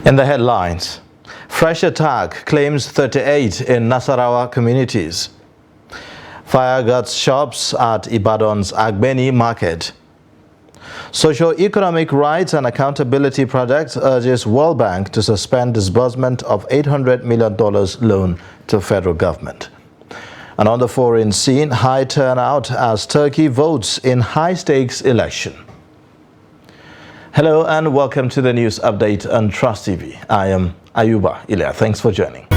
In the headlines, fresh attack claims 38 in Nasarawa communities. Fire guts shops at Ibadan's Agbeni market. Socio-economic rights and accountability project urges World Bank to suspend disbursement of $800 million loan to federal government. And on the foreign scene, high turnout as Turkey votes in high-stakes election. Hello and welcome to the news update on Trust TV. I am Ayuba Ilya. Thanks for joining.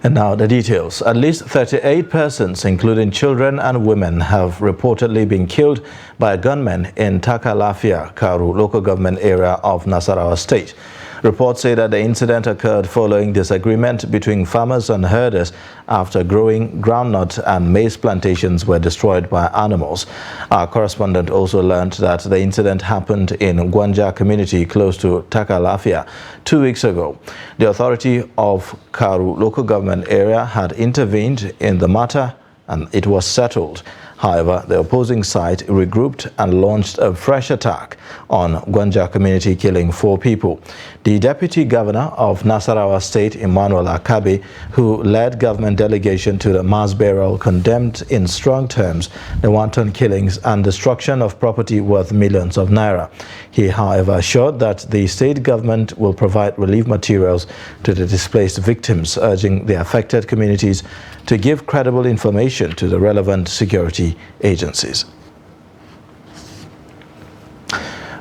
And now the details. At least 38 persons, including children and women, have reportedly been killed by gunmen in Takalafia, Karu local government area of Nasarawa State. Reports say that the incident occurred following disagreement between farmers and herders after growing groundnut and maize plantations were destroyed by animals. Our correspondent also learned that the incident happened in Gwanja community close to Takalafia 2 weeks ago. The authority of Karu local government area had intervened in the matter and it was settled. However, the opposing side regrouped and launched a fresh attack on Gwanja community, killing 4 people. The deputy governor of Nasarawa State, Emmanuel Akabe, who led government delegation to the mass burial, condemned in strong terms the wanton killings and destruction of property worth millions of naira. He, however, assured that the state government will provide relief materials to the displaced victims, urging the affected communities to give credible information to the relevant security agencies.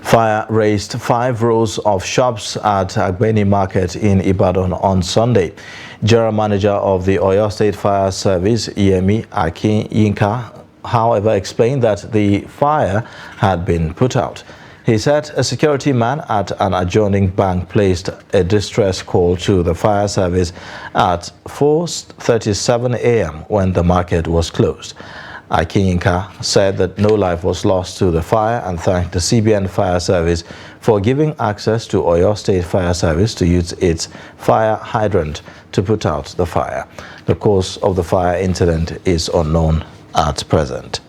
Fire razed 5 rows of shops at Agbeni Market in Ibadan on Sunday. General Manager of the Oyo State Fire Service, Yemi Akinyinka, however, explained that the fire had been put out. He said a security man at an adjoining bank placed a distress call to the fire service at 4:37 a.m. when the market was closed. Akinyinka said that no life was lost to the fire and thanked the CBN Fire Service for giving access to Oyo State Fire Service to use its fire hydrant to put out the fire. The cause of the fire incident is unknown at present.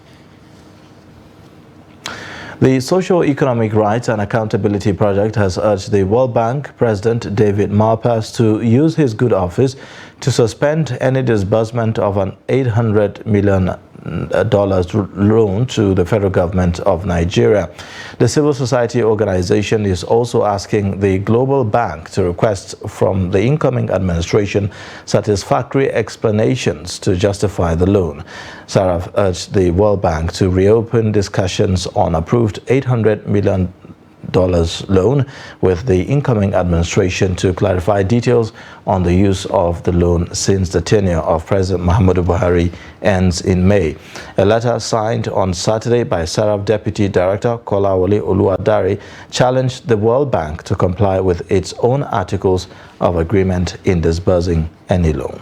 The Socio-Economic Rights and Accountability Project has urged the World Bank President David Malpass to use his good office to suspend any disbursement of an $800 million loan to the federal government of Nigeria. The civil society organization is also asking the Global Bank to request from the incoming administration satisfactory explanations to justify the loan. Saraf urged the World Bank to reopen discussions on approved $800 million loan with the incoming administration to clarify details on the use of the loan since the tenure of President Muhammadu Buhari ends in May. A letter signed on Saturday by Saraf Deputy Director Kolawole Oluwadare challenged the World Bank to comply with its own articles of agreement in disbursing any loan.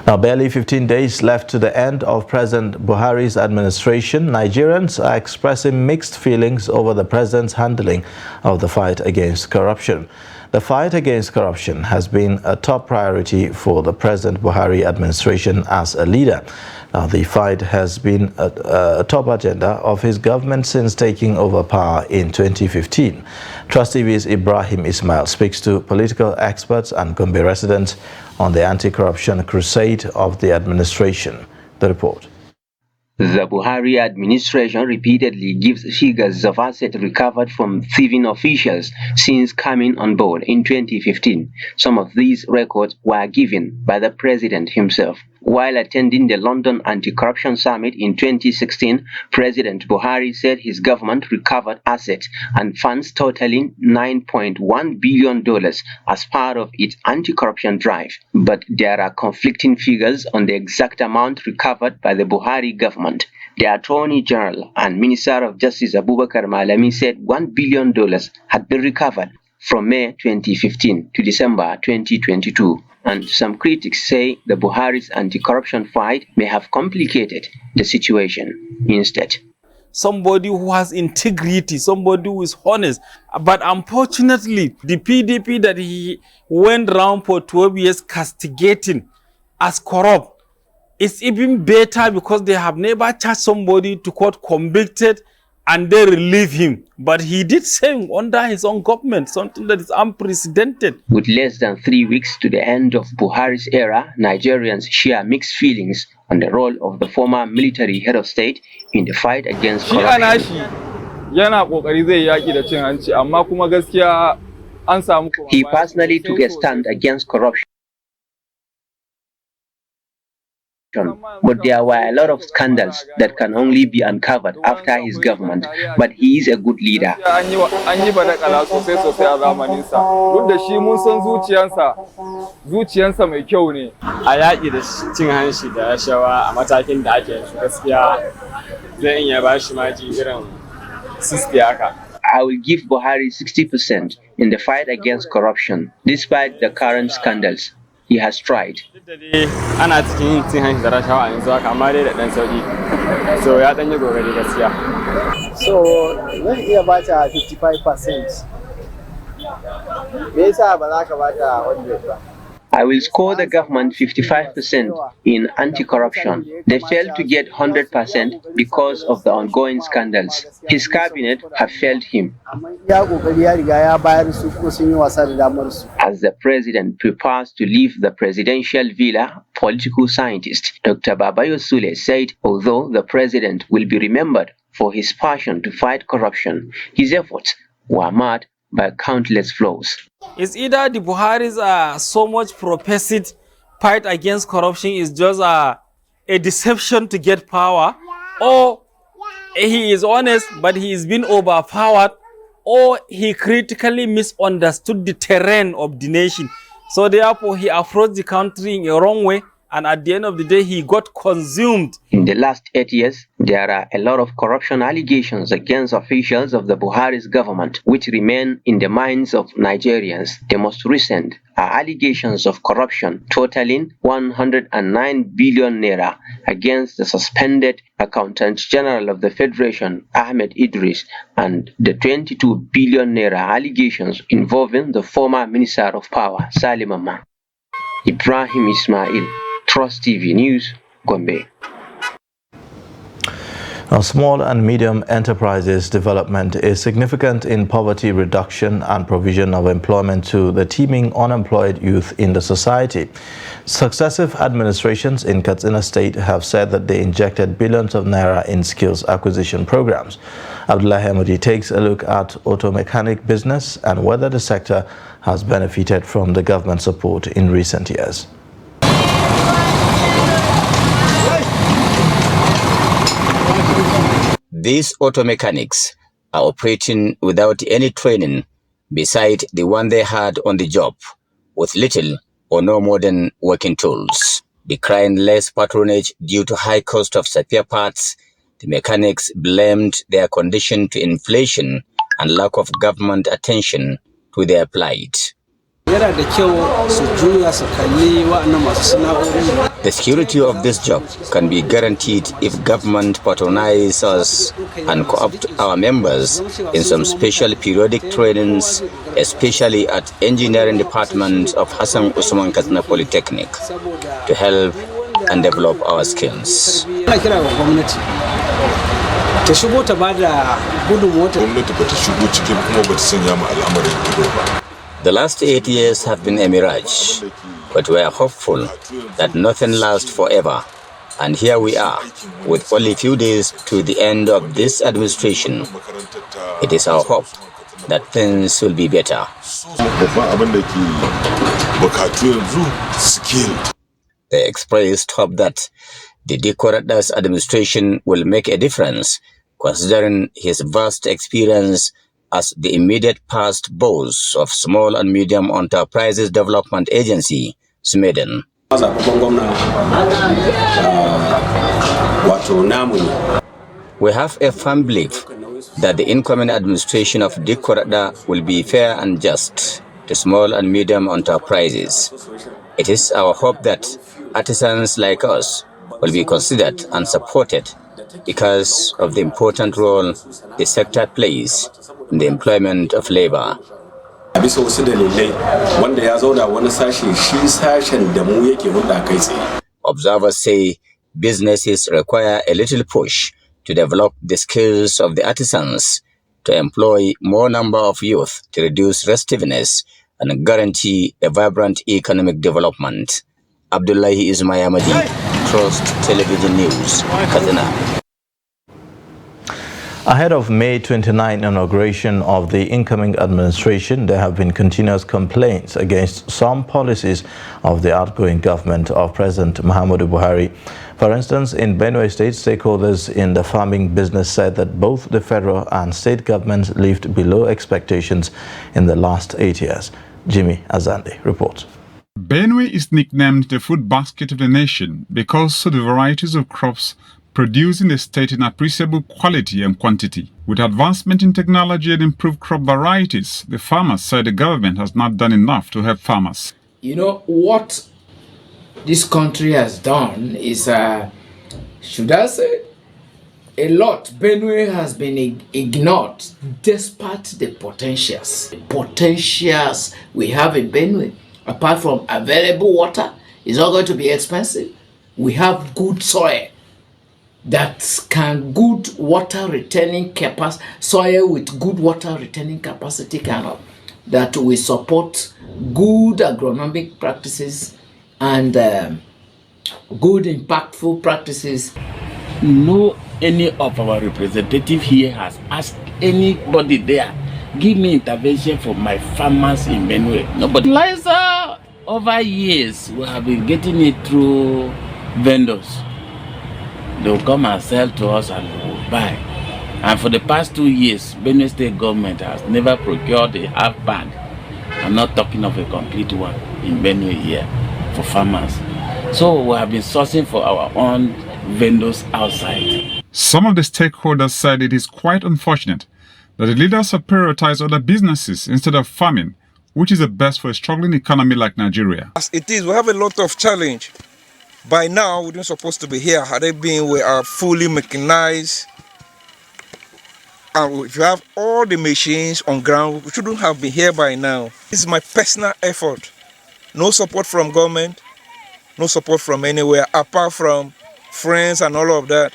Now, barely 15 days left to the end of President Buhari's administration, Nigerians are expressing mixed feelings over the president's handling of the fight against corruption. The fight against corruption has been a top priority for the President Buhari administration as a leader. Now, the fight has been a top agenda of his government since taking over power in 2015. Trust TV's Ibrahim Ismail speaks to political experts and Gombe residents on the anti-corruption crusade of the administration. The report. The Buhari administration repeatedly gives figures of assets recovered from thieving officials since coming on board in 2015. Some of these records were given by the president himself. While attending the London Anti-Corruption Summit in 2016, President Buhari said his government recovered assets and funds totaling $9.1 billion as part of its anti-corruption drive. But there are conflicting figures on the exact amount recovered by the Buhari government. The Attorney General and Minister of Justice Abubakar Malami said $1 billion had been recovered from May 2015 to December 2022. And some critics say the Buhari's anti-corruption fight may have complicated the situation instead. Somebody who has integrity, somebody who is honest. But unfortunately, the PDP that he went around for 12 years castigating as corrupt. It's even better because they have never charged somebody to court, convicted, and they relieve him. But he did same under his own government, something that is unprecedented. With less than 3 weeks to the end of Buhari's era, Nigerians share mixed feelings on the role of the former military head of state in the fight against corruption. He personally took a stand against corruption, but there were a lot of scandals that can only be uncovered after his government. But he is a good leader. I will give Buhari 60% in the fight against corruption, despite the current scandals. He has tried. So, zan iya bata 55%. Me yasa ba za ka bata 100 ba? I will score the government 55% in anti-corruption. They failed to get 100% because of the ongoing scandals. His cabinet have failed him. Ya kokari ya riga ya bayar su ko sun yi wasa da damar su. As the president prepares to leave the presidential villa, political scientist Dr. Babayo Sule said although the president will be remembered for his passion to fight corruption, his efforts were marred by countless flaws. It's either the Buharis are so much professed fight against corruption is just a deception to get power, or he is honest but he is being overpowered, or he critically misunderstood the terrain of the nation. So therefore he approached the country in a wrong way, and at the end of the day he got consumed. In the last 8 years, there are a lot of corruption allegations against officials of the Buhari's government, which remain in the minds of Nigerians. The most recent are allegations of corruption totaling 109 billion naira against the suspended Accountant General of the Federation, Ahmed Idris, and the 22 billion naira allegations involving the former Minister of Power, Salim Amma. Ibrahim Ismail, Trust TV News, Gombe. Now, small and medium enterprises development is significant in poverty reduction and provision of employment to the teeming unemployed youth in the society. Successive administrations in Katsina State have said that they injected billions of naira in skills acquisition programs. Abdullahi Hamudi takes a look at auto mechanic business and whether the sector has benefited from the government support in recent years. These auto mechanics are operating without any training beside the one they had on the job, with little or no modern working tools. Decrying less patronage due to high cost of spare parts, the mechanics blamed their condition to inflation and lack of government attention to their plight. The security of this job can be guaranteed if government patronizes us and co-opt our members in some special periodic trainings, especially at engineering department of Hassan Usman Katsina Polytechnic, to help and develop our skills. The last 8 years have been a mirage, but we are hopeful that nothing lasts forever. And here we are, with only a few days to the end of this administration. It is our hope that things will be better. They expressed hope that the Dikko administration will make a difference, considering his vast experience as the immediate past boss of Small and Medium Enterprises Development Agency, SMEDEN. We have a firm belief that the incoming administration of Dikko will be fair and just to small and medium enterprises. It is our hope that artisans like us will be considered and supported because of the important role the sector plays in the employment of labor. bisa wasu dalilai wanda ya zauna wani sashe shi sashen da mu yake hulɗa kai tsaye. Observers say businesses require a little push to develop the skills of the artisans, to employ more number of youth, to reduce restiveness and guarantee a vibrant economic development. Abdullahi Ismayamadi, Trust Television News, Kaduna. Ahead of May 29 inauguration of the incoming administration, there have been continuous complaints against some policies of the outgoing government of President Muhammadu Buhari. For instance, in Benue State, stakeholders in the farming business said that both the federal and state governments lived below expectations in the last 8 years. Jimmy Azandi reports. Benue is nicknamed the food basket of the nation because of the varieties of crops produced in the state in appreciable quality and quantity. With advancement in technology and improved crop varieties, the farmers said the government has not done enough to help farmers. You know, what this country has done is, should I say, a lot. Benue has been ignored despite the potentials. The potentials we have in Benue, apart from available water, is not going to be expensive. We have good soil that can good water retaining capacity, soil with good water retaining capacity that will support good agronomic practices and good impactful practices. No, any of our representative here has asked anybody there, give me intervention for my farmers in Benue. Nobody. Liza, over years, we have been getting it through vendors. They'll come and sell to us and we'll buy. And for the past 2 years, Benue State government has never procured a half bag. I'm not talking of a complete one in Benue here for farmers. So we have been sourcing for our own vendors outside. Some of the stakeholders said it is quite unfortunate that the leaders have prioritized other businesses instead of farming, which is the best for a struggling economy like Nigeria. As it is, we have a lot of challenge. By now, we weren't supposed to be here. Had they been, we are fully mechanized. And if you have all the machines on ground, we shouldn't have been here by now. This is my personal effort. No support from government, no support from anywhere, apart from friends and all of that.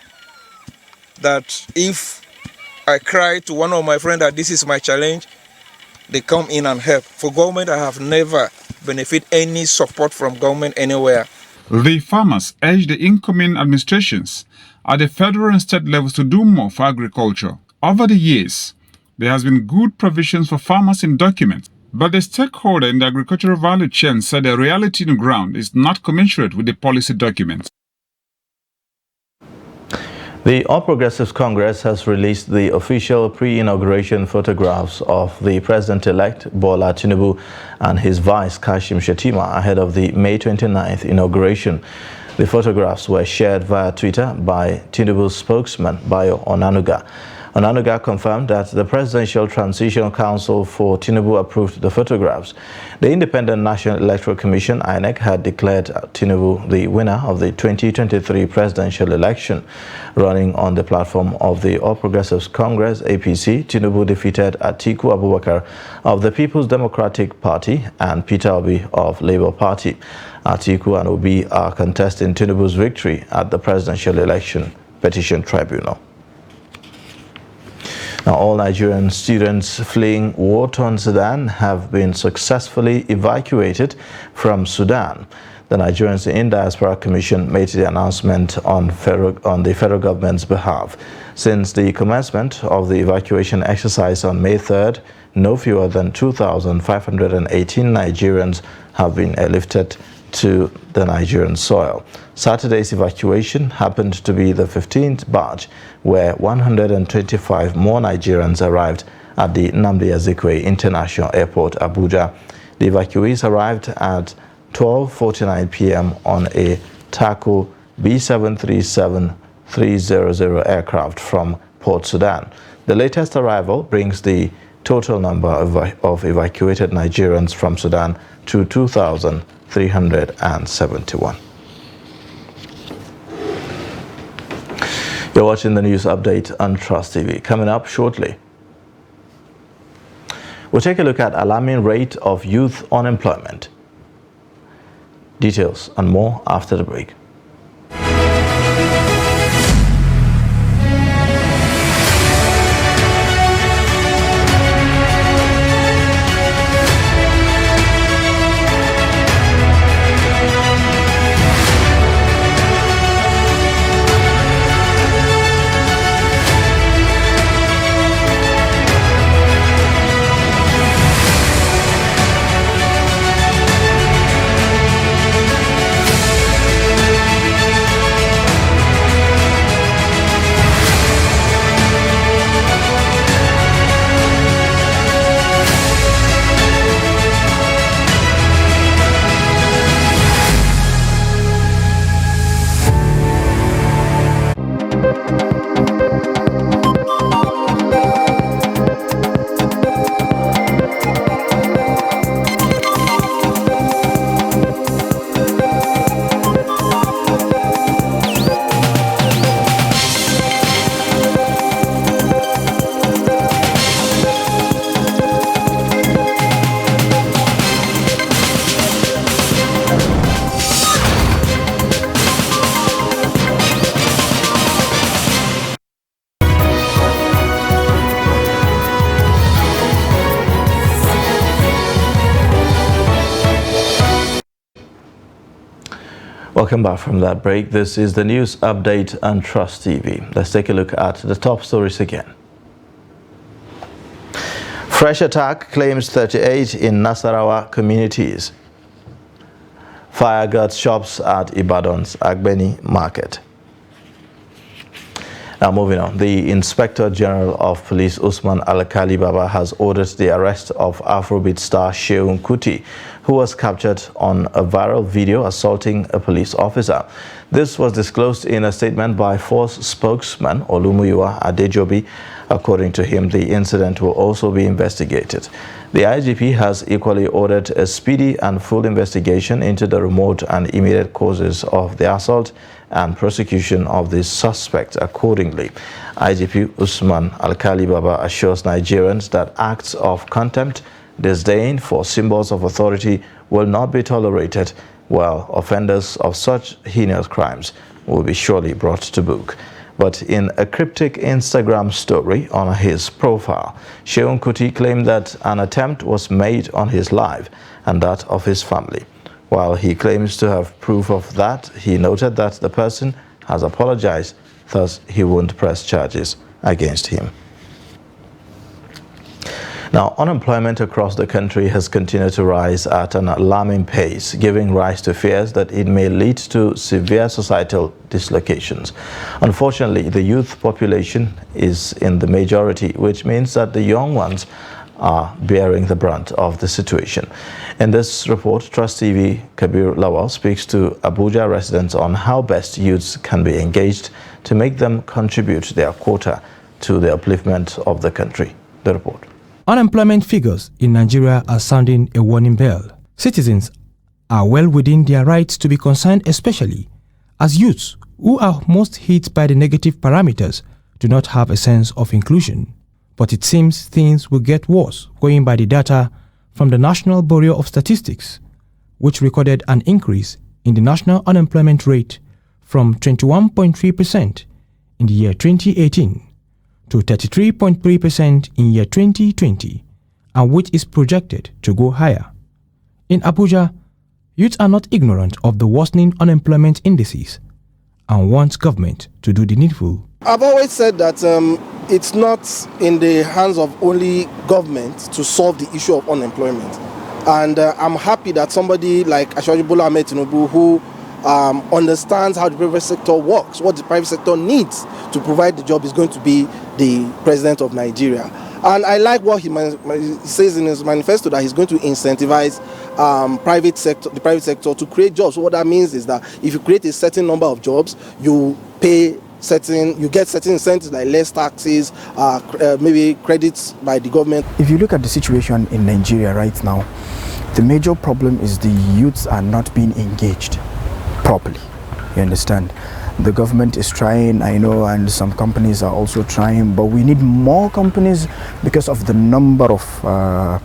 That if I cry to one of my friends that this is my challenge, they come in and help. For government, I have never benefited any support from government anywhere. The farmers urge the incoming administrations at the federal and state levels to do more for agriculture. Over the years, there has been good provisions for farmers in documents, but the stakeholder in the agricultural value chain said the reality on the ground is not commensurate with the policy documents. The All Progressives Congress has released the official pre-inauguration photographs of the President-elect Bola Tinubu and his vice Kashim Shettima ahead of the May 29th inauguration. The photographs were shared via Twitter by Tinubu's spokesman, Bayo Onanuga. Onanuga confirmed that the Presidential Transitional Council for Tinubu approved the photographs. The Independent National Electoral Commission, INEC, had declared Tinubu the winner of the 2023 presidential election. Running on the platform of the All Progressives Congress, APC, Tinubu defeated Atiku Abubakar of the People's Democratic Party and Peter Obi of Labour Party. Atiku and Obi are contesting Tinubu's victory at the presidential election petition tribunal. Now, all Nigerian students fleeing war-torn Sudan have been successfully evacuated from Sudan. The Nigerians in Diaspora Commission made the announcement on the federal government's behalf. Since the commencement of the evacuation exercise on May 3rd, no fewer than 2,518 Nigerians have been airlifted to the Nigerian soil. Saturday's evacuation happened to be the 15th batch, where 125 more Nigerians arrived at the Nnamdi Azikiwe International Airport, Abuja. The evacuees arrived at 12:49 p.m. on a TACO B737-300 aircraft from Port Sudan. The latest arrival brings the total number of evacuated Nigerians from Sudan to 2,371. You're watching the news update on Trust TV. Coming up shortly, We'll take a look at alarming rate of youth unemployment. Details and more after the break. Welcome back from that break. This is the news update on Trust TV. Let's take a look at the top stories again. Fresh attack claims 38 in Nasarawa communities. Fire guards shops at Ibadan's Agbeni Market. Now moving on, the Inspector General of Police Usman Alkali Baba has ordered the arrest of Afrobeat star Seun Kuti, who was captured on a viral video assaulting a police officer. This was disclosed in a statement by Force spokesman Olumuyiwa Adejobi. According to him, the incident will also be investigated. The IGP has equally ordered a speedy and full investigation into the remote and immediate causes of the assault and prosecution of the suspect accordingly. IGP Usman Alkali Baba assures Nigerians that acts of contempt, disdain for symbols of authority will not be tolerated, while offenders of such heinous crimes will be surely brought to book. But in a cryptic Instagram story on his profile, Seun Kuti claimed that an attempt was made on his life and that of his family. While he claims to have proof of that, he noted that the person has apologized, thus he won't press charges against him. Now, unemployment across the country has continued to rise at an alarming pace, giving rise to fears that it may lead to severe societal dislocations. Unfortunately, the youth population is in the majority, which means that the young ones are bearing the brunt of the situation. In this report, Trust TV Kabir Lawal speaks to Abuja residents on how best youths can be engaged to make them contribute their quota to the upliftment of the country. The report. Unemployment figures in Nigeria are sounding a warning bell. Citizens are well within their rights to be concerned, especially as youths, who are most hit by the negative parameters, do not have a sense of inclusion. But it seems things will get worse, going by the data from the National Bureau of Statistics, which recorded an increase in the national unemployment rate from 21.3% in the year 2018 to 33.3% in year 2020, and which is projected to go higher. In Abuja, youths are not ignorant of the worsening unemployment indices and want government to do the needful. I've always said that it's not in the hands of only government to solve the issue of unemployment. And I'm happy that somebody like Asiwaju Bola Ahmed Tinubu, who understands how the private sector works, what the private sector needs to provide the job, is going to be the president of Nigeria. And I like what he says in his manifesto, that he's going to incentivize the private sector to create jobs. So what that means is that if you create a certain number of jobs, you get certain incentives like less taxes, maybe credits by the government. If you look at the situation in Nigeria right now, the major problem is the youths are not being engaged properly. You understand? The government is trying, I know, and some companies are also trying, but we need more companies because of the number of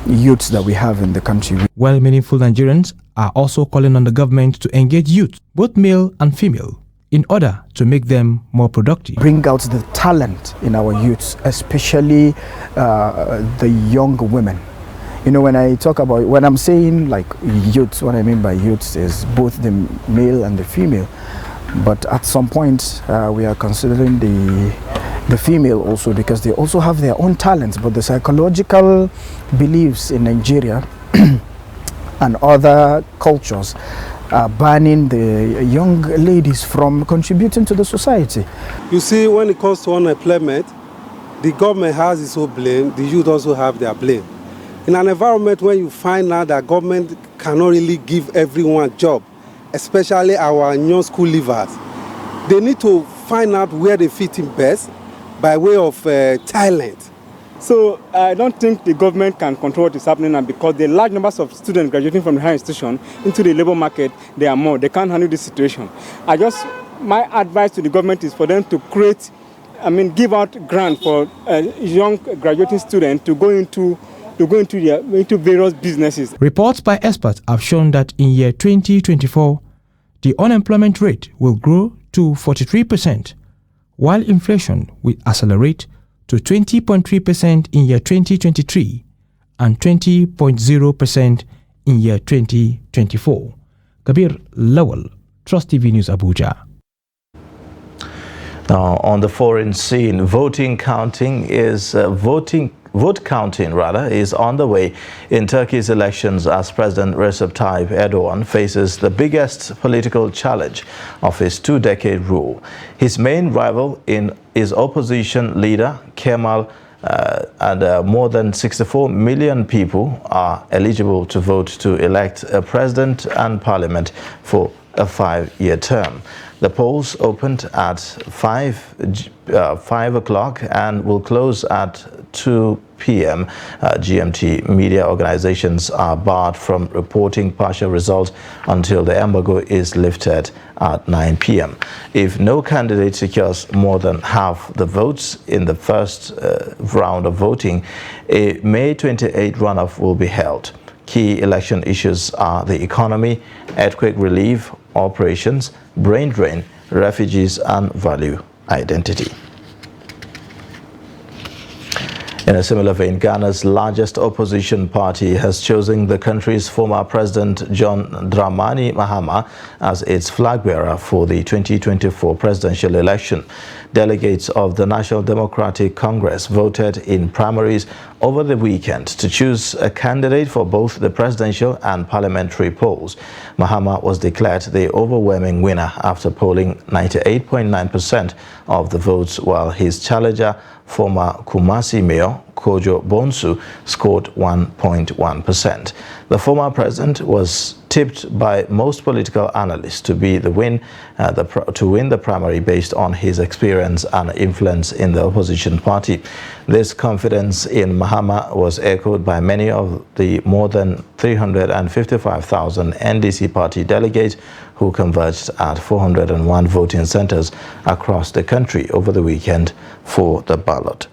youths that we have in the country. Well-meaningful Nigerians are also calling on the government to engage youth, both male and female, in order to make them more productive. Bring out the talent in our youths, especially the young women. You know, when I'm saying like youths, what I mean by youths is both the male and the female. But at some point, we are considering the female also, because they also have their own talents. But the psychological beliefs in Nigeria and other cultures are banning the young ladies from contributing to the society. You see, when it comes to unemployment, the government has its own blame, the youth also have their blame. In an environment when you find out that government cannot really give everyone a job, especially our young school leavers, they need to find out where they fit in best by way of talent. So I don't think the government can control what is happening now, because the large numbers of students graduating from the higher institution into the labor market, they are more. They can't handle this situation. My advice to the government is for them to give out grants for young graduating students to go into various businesses. Reports by experts have shown that in year 2024, the unemployment rate will grow to 43%, while inflation will accelerate to 20.3% in year 2023 and 20.0% in year 2024. Kabir Lawal, Trust TV News, Abuja. Now, on the foreign scene, vote counting is on the way in Turkey's elections as President Recep Tayyip Erdogan faces the biggest political challenge of his two-decade rule. His main rival is opposition leader Kemal, and more than 64 million people are eligible to vote to elect a president and parliament for a 5-year term. The polls opened at 5 o'clock and will close at 2 p.m. GMT. Media organizations are barred from reporting partial results until the embargo is lifted at 9 p.m. If no candidate secures more than half the votes in the first round of voting, a May 28 runoff will be held. Key election issues are the economy, earthquake relief, operations, brain drain, refugees, and value identity. In a similar vein, Ghana's largest opposition party has chosen the country's former president John Dramani Mahama as its flag bearer for the 2024 presidential election. Delegates of the National Democratic Congress voted in primaries over the weekend to choose a candidate for both the presidential and parliamentary polls. Mahama was declared the overwhelming winner after polling 98.9% of the votes, while his challenger, former Kumasi Mayor Kojo Bonsu, scored 1.1%. The former president was tipped by most political analysts to be to win the primary based on his experience and influence in the opposition party. This confidence in Mahama was echoed by many of the more than 355,000 NDC party delegates who converged at 401 voting centers across the country over the weekend for the ballot.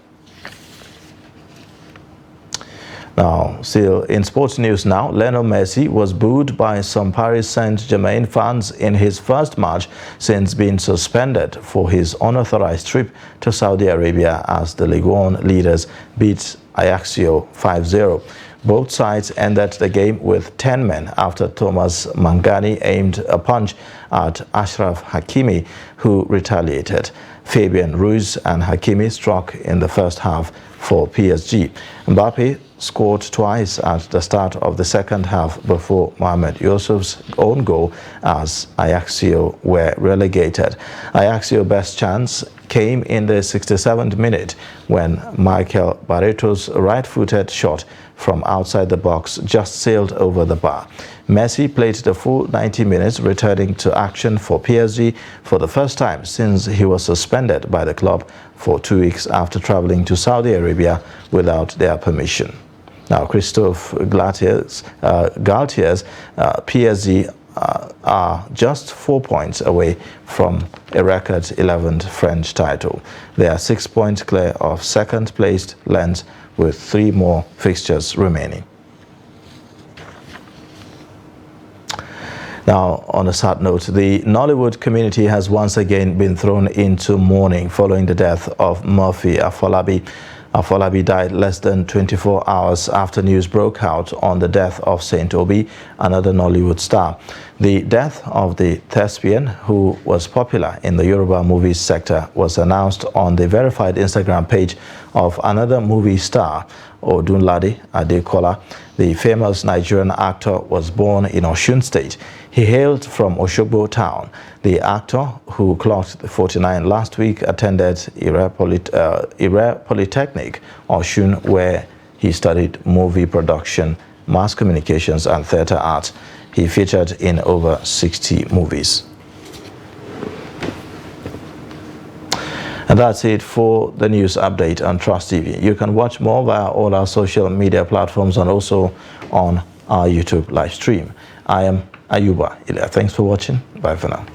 Now, still in sports news now, Lionel Messi was booed by some Paris Saint-Germain fans in his first match since being suspended for his unauthorized trip to Saudi Arabia as the Ligue 1 leaders beat Ajaccio 5-0. Both sides ended the game with 10 men after Thomas Mangani aimed a punch at Achraf Hakimi, who retaliated. Fabian Ruiz and Hakimi struck in the first half for PSG. Mbappe scored twice at the start of the second half before Mohamed Yusuf's own goal as Ajaccio were relegated. Ajaccio's best chance came in the 67th minute when Michael Barreto's right-footed shot from outside the box just sailed over the bar. Messi played the full 90 minutes, returning to action for PSG for the first time since he was suspended by the club for 2 weeks after traveling to Saudi Arabia without their permission. Now, Christophe Galtier's PSG are just 4 points away from a record 11th French title. They are 6 points clear of second-placed Lens with 3 more fixtures remaining. Now, on a sad note, the Nollywood community has once again been thrown into mourning following the death of Murphy Afolabi. Afolabi died less than 24 hours after news broke out on the death of Saint Obi, another Nollywood star. The death of the thespian, who was popular in the Yoruba movies sector, was announced on the verified Instagram page of another movie star, Odunlade Adekola. The famous Nigerian actor was born in Osun State. He hailed from Oshogbo town. The actor, who clocked 49 last week, attended Ire Polytechnic, Osun, where he studied movie production, mass communications and theatre arts. He featured in over 60 movies. And that's it for the news update on Trust TV. You can watch more via all our social media platforms and also on our YouTube live stream. I am Ayuba Ilya. Thanks for watching. Bye for now.